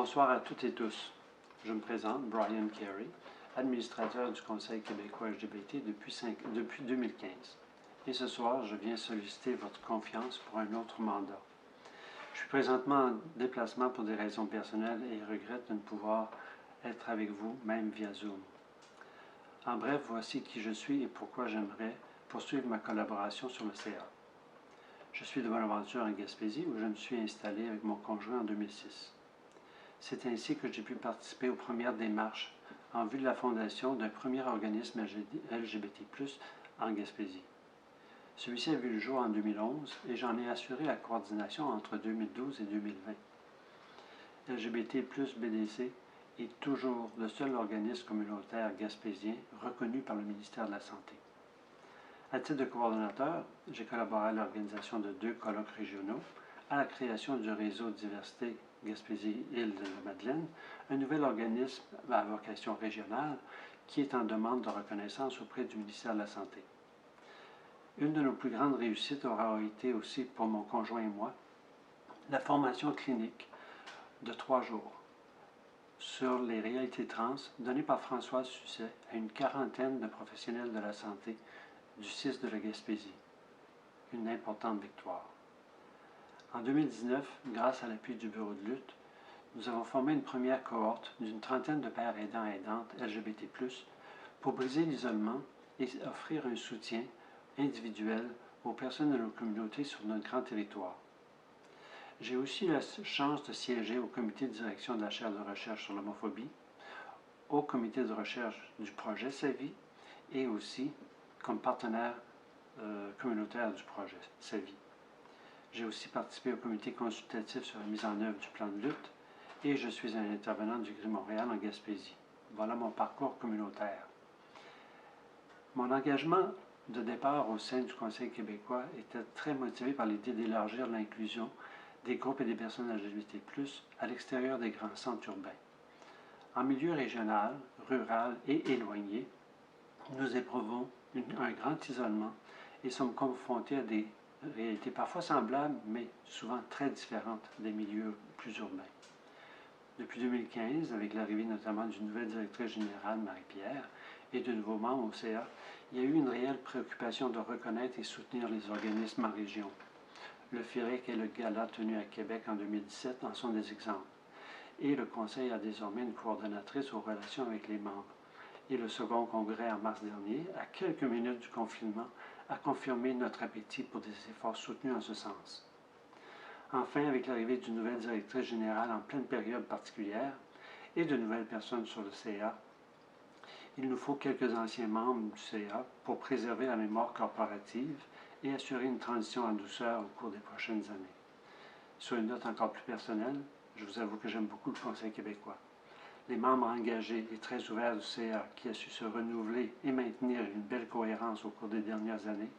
Bonsoir à toutes et tous. Je me présente, Brian Carey, administrateur du Conseil québécois LGBT depuis 2015. Et ce soir, je viens solliciter votre confiance pour un autre mandat. Je suis présentement en déplacement pour des raisons personnelles et regrette de ne pouvoir être avec vous, même via Zoom. En bref, voici qui je suis et pourquoi j'aimerais poursuivre ma collaboration sur le CA. Je suis de Bonaventure en Gaspésie où je me suis installé avec mon conjoint en 2006. C'est ainsi que j'ai pu participer aux premières démarches en vue de la fondation d'un premier organisme LGBT+, en Gaspésie. Celui-ci a vu le jour en 2011 et j'en ai assuré la coordination entre 2012 et 2020. LGBT+ BDC est toujours le seul organisme communautaire gaspésien reconnu par le ministère de la Santé. À titre de coordonnateur, j'ai collaboré à l'organisation de 2 colloques régionaux, à la création du réseau Diversité Gaspésie-Île-de-la-Madeleine, un nouvel organisme à vocation régionale qui est en demande de reconnaissance auprès du ministère de la Santé. Une de nos plus grandes réussites aura été aussi pour mon conjoint et moi, la formation clinique de 3 jours sur les réalités trans donnée par Françoise Susset à une quarantaine de professionnels de la santé du CIS de la Gaspésie. Une importante victoire. En 2019, grâce à l'appui du Bureau de lutte, nous avons formé une première cohorte d'une trentaine de pères aidants et aidantes LGBT+, pour briser l'isolement et offrir un soutien individuel aux personnes de nos communautés sur notre grand territoire. J'ai aussi eu la chance de siéger au comité de direction de la chaire de recherche sur l'homophobie, au comité de recherche du projet SAVI et aussi comme partenaire communautaire du projet SAVI. J'ai aussi participé au comité consultatif sur la mise en œuvre du plan de lutte et je suis un intervenant du GRI Montréal en Gaspésie. Voilà mon parcours communautaire. Mon engagement de départ au sein du Conseil québécois était très motivé par l'idée d'élargir l'inclusion des groupes et des personnes LGBT+, à l'extérieur des grands centres urbains. En milieu régional, rural et éloigné, nous éprouvons un grand isolement et sommes confrontés à des réalités parfois semblables, mais souvent très différentes des milieux plus urbains. Depuis 2015, avec l'arrivée notamment d'une nouvelle directrice générale, Marie-Pierre, et de nouveaux membres au CA, il y a eu une réelle préoccupation de reconnaître et soutenir les organismes en région. Le FIREC et le Gala tenu à Québec en 2017 en sont des exemples. Et le Conseil a désormais une coordonnatrice aux relations avec les membres. Et le second congrès en mars dernier, à quelques minutes du confinement, a confirmé notre appétit pour des efforts soutenus en ce sens. Enfin, avec l'arrivée d'une nouvelle directrice générale en pleine période particulière et de nouvelles personnes sur le CA, il nous faut quelques anciens membres du CA pour préserver la mémoire corporative et assurer une transition en douceur au cours des prochaines années. Sur une note encore plus personnelle, je vous avoue que j'aime beaucoup le Conseil québécois. Les membres engagés et très ouverts du CA qui a su se renouveler et maintenir une belle cohérence au cours des dernières années,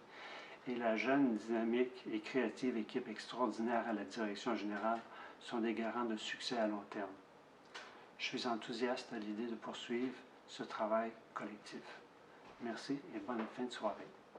et la jeune, dynamique et créative équipe extraordinaire à la direction générale sont des garants de succès à long terme. Je suis enthousiaste à l'idée de poursuivre ce travail collectif. Merci et bonne fin de soirée.